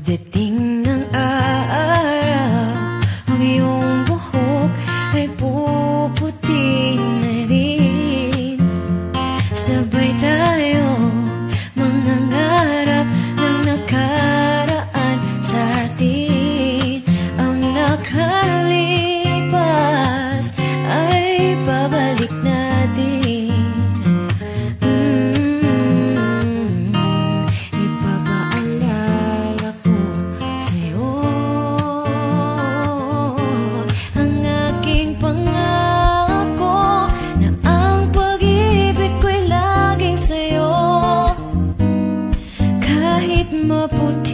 Pagdating ng araw, ang iyong buhok ay puputi na rin. Sabay tayo mangangarap ng nakaraan sa atin. Ang nakalipas ay babalik natin. Ipapaalala ko sa'yo ang aking pangako na ang pag-ibig ko'y laging sa'yo. Kahit maputo